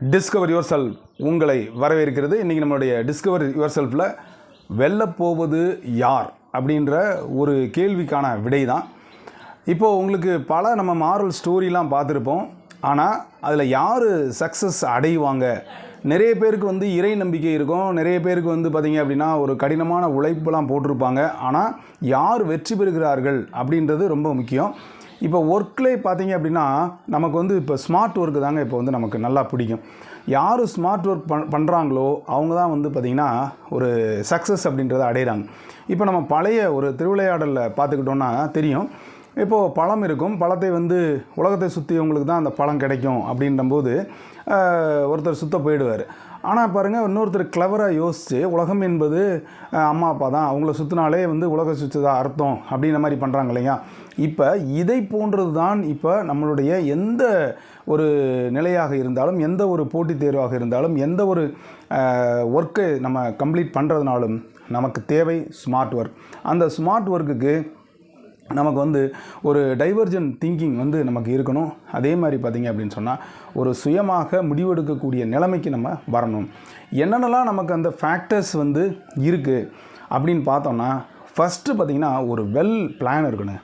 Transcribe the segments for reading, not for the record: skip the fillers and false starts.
Discover your self உங்களை வரவேற்கிறது. இன்றைக்கி நம்மளுடைய டிஸ்கவர் யுவர் செல்ஃபில் வெல்லப்போவது யார் அப்படின்ற ஒரு கேள்விக்கான விடை தான். இப்போது உங்களுக்கு பல நம்ம மாரல் ஸ்டோரிலாம் பார்த்துருப்போம். ஆனால் அதில் யார் சக்ஸஸ் அடைவாங்க, நிறைய பேருக்கு இறை நம்பிக்கை இருக்கும், நிறைய பேருக்கு பார்த்திங்க அப்படின்னா ஒரு கடினமான உழைப்பெல்லாம் போட்டிருப்பாங்க. ஆனால் யார் வெற்றி பெறுகிறார்கள் அப்படின்றது ரொம்ப முக்கியம். இப்போ ஒர்க்லே பார்த்திங்க அப்படின்னா நமக்கு இப்போ ஸ்மார்ட் ஒர்க்கு தாங்க இப்போ நமக்கு நல்லா பிடிக்கும். யார் ஸ்மார்ட் ஒர்க் பண்ணுறாங்களோ அவங்க தான் பார்த்திங்கன்னா ஒரு சக்ஸஸ் அப்படின்றத அடைகிறாங்க. இப்போ நம்ம பழைய ஒரு திருவிளையாடலில் பார்த்துக்கிட்டோன்னா தெரியும். இப்போது பழம் இருக்கும், பழத்தை உலகத்தை சுற்றியவங்களுக்கு தான் அந்த பழம் கிடைக்கும் அப்படின்றபோது ஒருத்தர் சுத்த போயிடுவார். ஆனால் பாருங்கள், இன்னொருத்தர் கிளவராக யோசித்து உலகம் என்பது அம்மா அப்பா தான், அவங்கள சுற்றினாலே உலகம் சுற்றுதா அர்த்தம் அப்படின்ற மாதிரி பண்ணுறாங்க இல்லையா. இப்போ இதை போன்றது தான் இப்போ நம்மளுடைய எந்த ஒரு நிலையாக இருந்தாலும், எந்த ஒரு போட்டித் தேர்வாக இருந்தாலும், எந்த ஒரு ஒர்க்கை நம்ம கம்ப்ளீட் பண்ணுறதுனாலும் நமக்கு தேவை ஸ்மார்ட் ஒர்க். அந்த ஸ்மார்ட் ஒர்க்குக்கு நமக்கு ஒரு டைவர்ஜென்ட் திங்கிங் நமக்கு இருக்கணும். அதே மாதிரி பார்த்திங்க அப்படின்னு சொன்னால் ஒரு சுயமாக முடிவெடுக்கக்கூடிய நிலைமைக்கு நம்ம வரணும். என்னென்னலாம் நமக்கு அந்த ஃபேக்டர்ஸ் இருக்குது அப்படின்னு பார்த்தோம்னா, ஃபஸ்ட்டு பார்த்திங்கன்னா ஒரு வெல் பிளான் இருக்கணும்.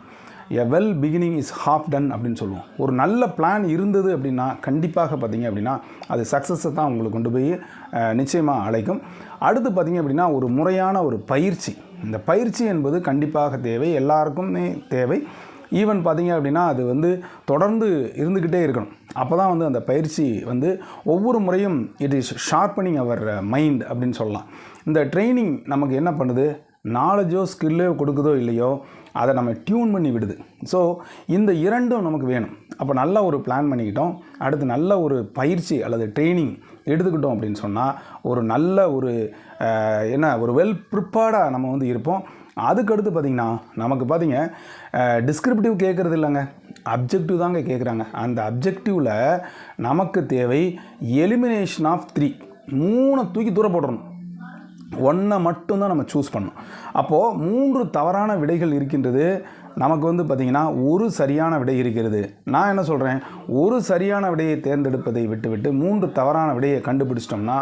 A well beginning is half done அப்படின்னு சொல்லுவோம். ஒரு நல்ல பிளான் இருந்தது அப்படின்னா கண்டிப்பாக பார்த்திங்க அப்படின்னா அது சக்ஸஸை தான் உங்களுக்கு கொண்டு போய் நிச்சயமாக அழைக்கும். அடுத்து பார்த்திங்க அப்படின்னா ஒரு முறையான ஒரு பயிற்சி. இந்த பயிற்சி என்பது கண்டிப்பாக தேவை, எல்லாருக்குமே தேவை. ஈவன் பார்த்திங்க அப்படின்னா அது தொடர்ந்து இருந்துக்கிட்டே இருக்கணும். அப்போ தான் அந்த பயிற்சி ஒவ்வொரு முறையும் it is sharpening our mind அப்படின்னு சொல்லலாம். இந்த ட்ரைனிங் நமக்கு என்ன பண்ணுது, நாலேஜோ ஸ்கில்லோ கொடுக்குதோ இல்லையோ அதை நம்ம டியூன் பண்ணி விடுது. ஸோ இந்த இரண்டும் நமக்கு வேணும். அப்போ நல்ல ஒரு பிளான் பண்ணிக்கிட்டோம், அடுத்து நல்ல ஒரு பயிற்சி அல்லது ட்ரைனிங் எடுத்துக்கிட்டோம் அப்படின்னு சொன்னால் ஒரு நல்ல ஒரு ஒரு வெல் ப்ரிப்பேர்டாக நம்ம இருப்போம். அதுக்கடுத்து பார்த்திங்கன்னா நமக்கு பார்த்திங்க டிஸ்கிரிப்டிவ் கேட்குறது இல்லைங்க, அப்ஜெக்டிவ் தாங்க கேட்குறாங்க. அந்த அப்ஜெக்டிவில் நமக்கு தேவை எலிமினேஷன் ஆஃப் 3 தூக்கி தூர போட்டுறணும், 1 மட்டும்தான் நம்ம சூஸ் பண்ணணும். அப்போது 3 தவறான விடைகள் இருக்கின்றது. நமக்கு பார்த்திங்கன்னா ஒரு சரியான விடை இருக்கிறது. நான் என்ன சொல்கிறேன், ஒரு சரியான விடையை தேர்ந்தெடுப்பதை விட்டுவிட்டு 3 தவறான விடையை கண்டுபிடிச்சிட்டோம்னா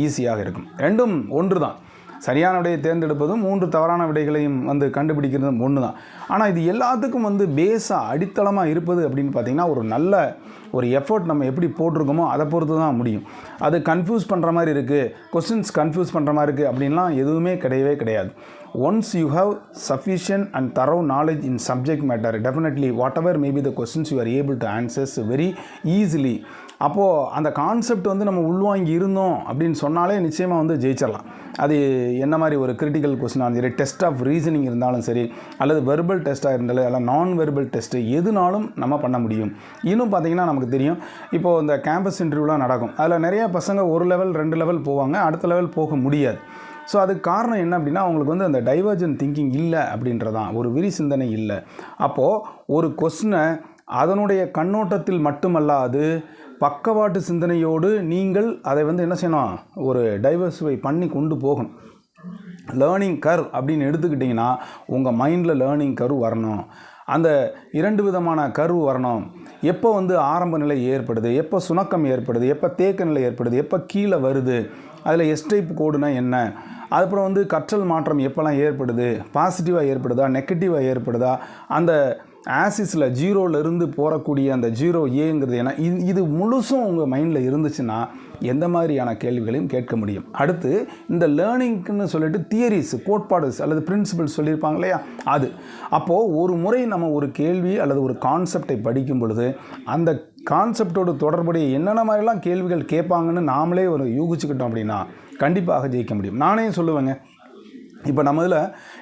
ஈஸியாக இருக்கும். ரெண்டும் ஒன்று தான். சரியான விடையை தேர்ந்தெடுப்பதும் 3 தவறான விடைகளையும் கண்டுபிடிக்கிறதும் ஒன்று தான். ஆனால் இது எல்லாத்துக்கும் பேஸாக அடித்தளமாக இருப்பது அப்படின்னு பார்த்திங்கன்னா ஒரு நல்ல ஒரு எஃபர்ட் நம்ம எப்படி போட்டிருக்கோமோ அதை பொறுத்து தான் முடியும். அது கன்ஃபியூஸ் பண்ணுற மாதிரி இருக்குது, கொஸ்டின்ஸ் கன்ஃபியூஸ் பண்ணுற மாதிரி இருக்குது அப்படின்லாம் எதுவுமே கிடையவே கிடையாது. Once you have sufficient and thorough knowledge in subject matter, definitely whatever may be the questions you are able to answer very easily. அப்போது அந்த கான்செப்ட் நம்ம உள்வாங்கி இருந்தோம் அப்படின்னு சொன்னாலே நிச்சயமாக ஜெயிச்சிடலாம். அது என்ன மாதிரி ஒரு கிரிட்டிக்கல் கொஸ்டினாலும் சரி, டெஸ்ட் ஆஃப் ரீசனிங் இருந்தாலும் சரி, அல்லது வெர்பல் டெஸ்ட்டாக இருந்தாலும் அல்ல நான் வெர்பல் டெஸ்ட்டு எதுனாலும் நம்ம பண்ண முடியும். இன்னும் பார்த்திங்கன்னா நமக்கு தெரியும், இப்போது இந்த கேம்பஸ் இன்டர்வியூலாம் நடக்கும். அதில் நிறையா பசங்க 1 லெவல் 2 லெவல் போவாங்க, அடுத்த லெவல் போக முடியாது. ஸோ அதுக்கு காரணம் என்ன அப்படின்னா அவங்களுக்கு அந்த டைவர்ஜென்ட் திங்கிங் இல்லை அப்படின்றதான், ஒரு விரி சிந்தனை இல்லை. அப்போது ஒரு கொஸ்டினை அதனுடைய கண்ணோட்டத்தில் மட்டுமல்லாது பக்கவாட்டு சிந்தனையோடு நீங்கள் அதை என்ன செய்யணும், ஒரு டைவர்சிஃபை பண்ணி கொண்டு போகணும். லேர்னிங் கர்வ் அப்படின்னு எடுத்துக்கிட்டிங்கன்னா உங்கள் மைண்டில் லேர்னிங் கர்வ் வரணும். அந்த 2 விதமான கர்வ் வரணும். எப்போ ஆரம்ப நிலை ஏற்படுது, எப்போ சுணக்கம் ஏற்படுது, எப்போ தேக்க நிலை ஏற்படுது, எப்போ கீழே வருது, அதில் எஸ்டைப் கோடுனா என்ன, அதுக்கப்புறம் கற்றல் மாற்றம் எப்போல்லாம் ஏற்படுது, பாசிட்டிவாக ஏற்படுதா நெகட்டிவாக ஏற்படுதா, அந்த ஆசிஸில் 0லேருந்து போகக்கூடிய அந்த 0A ஏன்னா இது முழுசும் உங்கள் மைண்டில் இருந்துச்சுன்னா எந்த மாதிரியான கேள்விகளையும் கேட்க முடியும். அடுத்து இந்த லேர்னிங்க்குன்னு சொல்லிட்டு தியரிஸ், கோட்பாடு அல்லது பிரின்சிபல்ஸ் சொல்லியிருப்பாங்க இல்லையா, அது அப்போது ஒரு முறை நம்ம ஒரு கேள்வி அல்லது ஒரு கான்செப்டை படிக்கும் பொழுது அந்த கான்செப்டோடு தொடர்புடைய என்னென்ன மாதிரிலாம் கேள்விகள் கேட்பாங்கன்னு நாமளே ஒரு யூகிச்சுக்கிட்டோம் அப்படின்னா கண்டிப்பாக ஜெயிக்க முடியும். நானே சொல்லுவேங்க, இப்போ நம்ம இதில்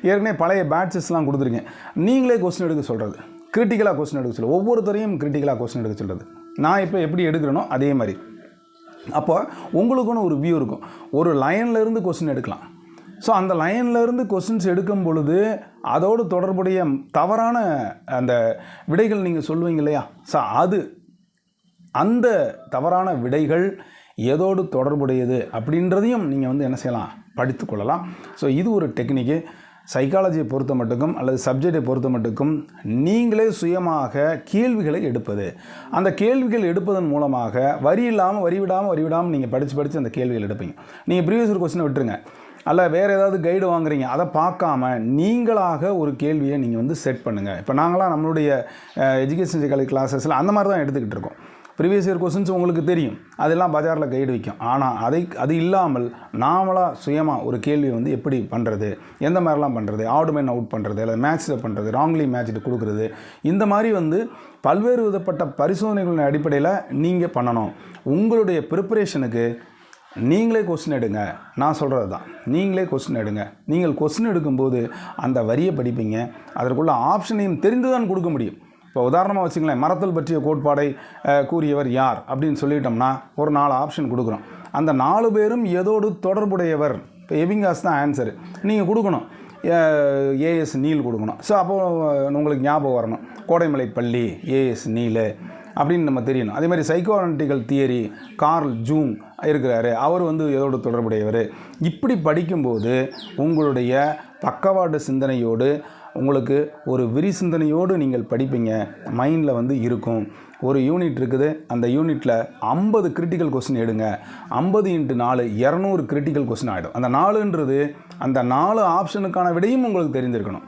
ஏற்கனவே பழைய பேட்சஸ்லாம் கொடுத்துருக்கேன். நீங்களே கொஸ்டின் எடுக்க சொல்கிறது, கிரிட்டிக்கலாக கொஸ்டின் எடுக்க சொல்லுங்கள், ஒவ்வொருத்தரையும் கிரிட்டிக்கலாக கொஸ்டின் எடுக்க சொல்கிறது. நான் இப்போ எப்படி எடுக்கிறேனோ அதே மாதிரி. அப்போ உங்களுக்குன்னு ஒரு வியூ இருக்கும், ஒரு லைன்லேருந்து கொஸ்டின் எடுக்கலாம். ஸோ அந்த லைன்லேருந்து கொஸ்டின்ஸ் எடுக்கும் பொழுது அதோடு தொடர்புடைய தவறான அந்த விடைகள் நீங்கள் சொல்லுவீங்க இல்லையா, ஸோ அந்த தவறான விடைகள் எதோடு தொடர்புடையது அப்படின்றதையும் நீங்கள் என்ன செய்யலாம், படித்து கொள்ளலாம். ஸோ இது ஒரு டெக்னிக்கு. சைக்காலஜியை பொறுத்த மட்டுக்கும் அல்லது சப்ஜெக்டை பொறுத்த மட்டுக்கும் நீங்களே சுயமாக கேள்விகளை எடுப்பது. அந்த கேள்விகள் எடுப்பதன் மூலமாக வரி விடாமல் நீங்கள் படித்து அந்த கேள்விகள் எடுப்பீங்க. நீங்கள் ப்ரீவியஸ் இயர் கொஸ்டினை விட்டுருங்க, அல்ல வேறு ஏதாவது கைடு வாங்குறீங்க, அதை பார்க்காம நீங்களாக ஒரு கேள்வியை நீங்கள் வந்து செட் பண்ணுங்கள். இப்போ நாங்களாம் நம்மளுடைய எஜுகேஷன் சைக்காலஜி கிளாஸஸில் அந்த மாதிரி தான் எடுத்துக்கிட்டு இருக்கோம். ப்ரீவியஸ் இயர் கொஸ்டின்ஸ் உங்களுக்கு தெரியும், அதெல்லாம் பஜாரில் கைடு வைக்கும். ஆனால் அது இல்லாமல் நாமளாக சுயமாக ஒரு கேள்வி வந்து எப்படி பண்ணுறது, எந்த மாதிரிலாம் பண்ணுறது, ஆட் மேன் அவுட் பண்ணுறது, அல்லது மேட்ச்சில் பண்ணுறது, ராங்லி மேட்ச்சில் கொடுக்குறது, இந்த மாதிரி வந்து பல்வேறு விதப்பட்ட பரிசோதனைகளின் அடிப்படையில் நீங்கள் பண்ணணும். உங்களுடைய ப்ரிப்பரேஷனுக்கு நீங்களே கொஸ்டின் எடுங்க. நான் சொல்கிறது தான், நீங்களே கொஸ்டின் எடுங்க. நீங்கள் கொஸ்டின் எடுக்கும்போது அந்த வரியை படிப்பீங்க, அதற்குள்ள ஆப்ஷனையும் தெரிந்து தான் கொடுக்க முடியும். இப்போ உதாரணமாக வச்சுங்களேன், மரத்தல் பற்றிய கோட்பாடை கூறியவர் யார் அப்படின்னு சொல்லிட்டோம்னா ஒரு 4 ஆப்ஷன் கொடுக்குறோம். அந்த 4 பேரும் ஏதோடு தொடர்புடையவர். இப்போ எபிங்காஸ் தான் ஆன்சரு, நீங்கள் கொடுக்கணும். ஏஎஸ் நீல் கொடுக்கணும். ஸோ அப்போது உங்களுக்கு ஞாபகம் வரணும், கோடைமலை பள்ளி ஏஎஸ் நீல் அப்படின்னு நம்ம தெரியணும். அதே மாதிரி psychoanalytical theory Carl Jung இருக்கிறாரு, அவர் வந்து எதோடு தொடர்புடையவர். இப்படி படிக்கும்போது உங்களுடைய பக்கவாட்டு சிந்தனையோடு, உங்களுக்கு ஒரு விரி சிந்தனையோடு நீங்கள் படிப்பீங்க. மைண்டில் வந்து இருக்கும். ஒரு யூனிட் இருக்குது, அந்த யூனிட்டில் 50 கிரிட்டிக்கல் கொஸ்டின் எடுங்க. 50 × 4 200 கிரிட்டிக்கல் கொஸ்டின் ஆகிடும். அந்த 4ன்றது அந்த 4 ஆப்ஷனுக்கான விடையும் உங்களுக்கு தெரிஞ்சிருக்கணும்.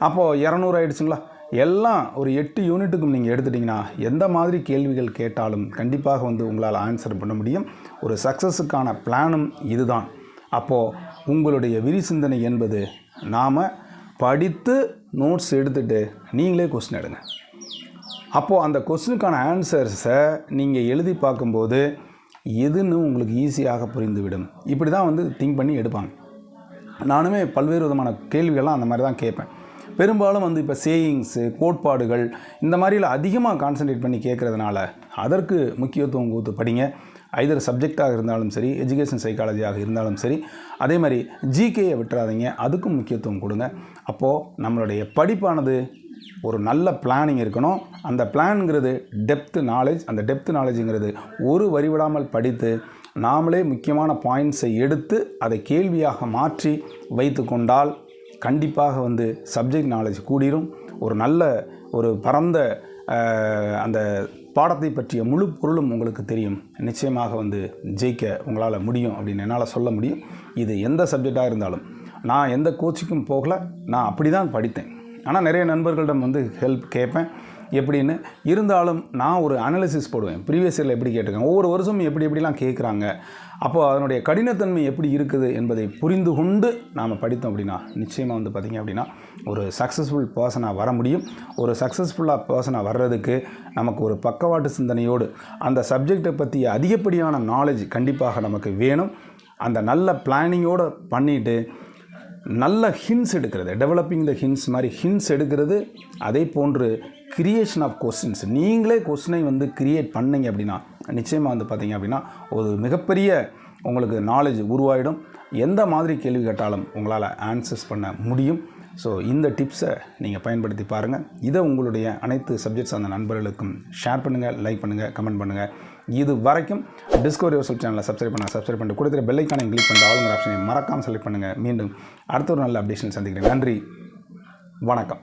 அப்போது 200 ஆகிடுச்சுங்களா? எல்லாம் ஒரு 8 யூனிட்டுக்கும் நீங்கள் எடுத்துட்டிங்கன்னா எந்த மாதிரி கேள்விகள் கேட்டாலும் கண்டிப்பாக வந்து உங்களால் ஆன்சர் பண்ண முடியும். ஒரு சக்ஸஸுக்கான பிளானும் இதுதான். அப்போது உங்களுடைய விரி சிந்தனை என்பது நாம் படித்து நோட்ஸ் எடுத்துகிட்டு நீங்களே கொஸ்டின் எடுங்க. அப்போது அந்த கொஸ்டினுக்கான ஆன்சர்ஸை நீங்கள் எழுதி பார்க்கும்போது எதுன்னு உங்களுக்கு ஈஸியாக புரிந்துவிடும். இப்படி தான் வந்து திங்க் பண்ணி எடுப்பாங்க. நானுமே பல்வேறு விதமான கேள்விகள்லாம் அந்த மாதிரி தான் கேட்பேன். பெரும்பாலும் வந்து இப்போ சேயிங்ஸு, கோட்பாடுகள் இந்த மாதிரியில் அதிகமாக கான்சன்ட்ரேட் பண்ணி கேட்குறதுனால அதற்கு முக்கியத்துவம் கொடுத்து படிங்க. ஐதர் சப்ஜெக்டாக இருந்தாலும் சரி, எஜுகேஷன் சைக்காலஜியாக இருந்தாலும் சரி. அதே மாதிரி ஜிகேயை விட்டுறாதீங்க, அதுக்கும் முக்கியத்துவம் கொடுங்க. அப்போது நம்மளுடைய படிப்பானது ஒரு நல்ல பிளானிங் இருக்கணும். அந்த பிளான்ங்கிறது டெப்த் நாலேஜ். அந்த டெப்த் நாலேஜுங்கிறது ஒரு வரிவிடாமல் படித்து நாமளே முக்கியமான பாயிண்ட்ஸை எடுத்து அதை கேள்வியாக மாற்றி வைத்து கொண்டால் கண்டிப்பாக வந்து சப்ஜெக்ட் நாலேஜ் கூடிரும். ஒரு நல்ல ஒரு பரந்த அந்த பாடத்தை பற்றிய முழு பொருளும் உங்களுக்கு தெரியும். நிச்சயமாக வந்து ஜெயிக்க உங்களால் முடியும் அப்படின்னு என்னால் சொல்ல முடியும். இது எந்த சப்ஜெக்டாக இருந்தாலும். நான் எந்த கோச்சிங்கும் போகலை, நான் அப்படி தான் படித்தேன். ஆனால் நிறைய நண்பர்களிடம் வந்து ஹெல்ப் கேட்பேன் எப்படின்னு. இருந்தாலும் நான் ஒரு அனாலிசிஸ் போடுவேன். ப்ரீவியஸ் இயரில் எப்படி கேட்டிருக்காங்க, ஒவ்வொரு வருஷமும் எப்படிலாம் கேட்குறாங்க, அப்போது அதனுடைய கடினத்தன்மை எப்படி இருக்குது என்பதை புரிந்து கொண்டு நாம் படித்தோம் அப்படின்னா நிச்சயமாக வந்து பார்த்திங்க அப்படின்னா ஒரு சக்ஸஸ்ஃபுல் பர்சனாக வர முடியும். ஒரு சக்ஸஸ்ஃபுல்லாக பர்சனாக வர்றதுக்கு நமக்கு ஒரு பக்கவாட்டு சிந்தனையோடு அந்த சப்ஜெக்டை பற்றிய அதிகப்படியான நாலேஜ் கண்டிப்பாக நமக்கு வேணும். அந்த நல்ல பிளானிங்கோடு பண்ணிவிட்டு நல்ல ஹிண்ட்ஸ் எடுக்கிறது, டெவலப்பிங் த ஹிண்ட்ஸ் மாதிரி ஹிண்ட்ஸ் எடுக்கிறது. அதே போன்று கிரியேஷன் ஆஃப் கொஸ்டின்ஸ், நீங்களே கொஸ்டினை வந்து கிரியேட் பண்ணிங்க அப்படின்னா நிச்சயமாக வந்து பார்த்திங்க அப்படின்னா ஒரு மிகப்பெரிய உங்களுக்கு நாலேஜ் உருவாயிடும். எந்த மாதிரி கேள்வி கேட்டாலும் உங்களால் ஆன்சர்ஸ் பண்ண முடியும். ஸோ இந்த டிப்ஸை நீங்கள் பயன்படுத்தி பாருங்கள். இதை உங்களுடைய அனைத்து சப்ஜெக்ட்ஸ் அந்த நண்பர்களுக்கும் ஷேர் பண்ணுங்கள், லைக் பண்ணுங்கள், கமெண்ட் பண்ணுங்கள். இது வரைக்கும் டிஸ்கவர் யுவர் சேனலை சப்ஸ்கிரைப் பண்ணிட்டு கொடுத்துற பெல் ஐக்கானை கிளிக் பண்ணிட்டு ஆளுங்கிற ஆப்ஷனை மறக்காமல் செலக்ட் பண்ணுங்கள். மீண்டும் அடுத்த ஒரு நல்ல அப்டேஷன் சந்திக்கிறேன். நன்றி, வணக்கம்.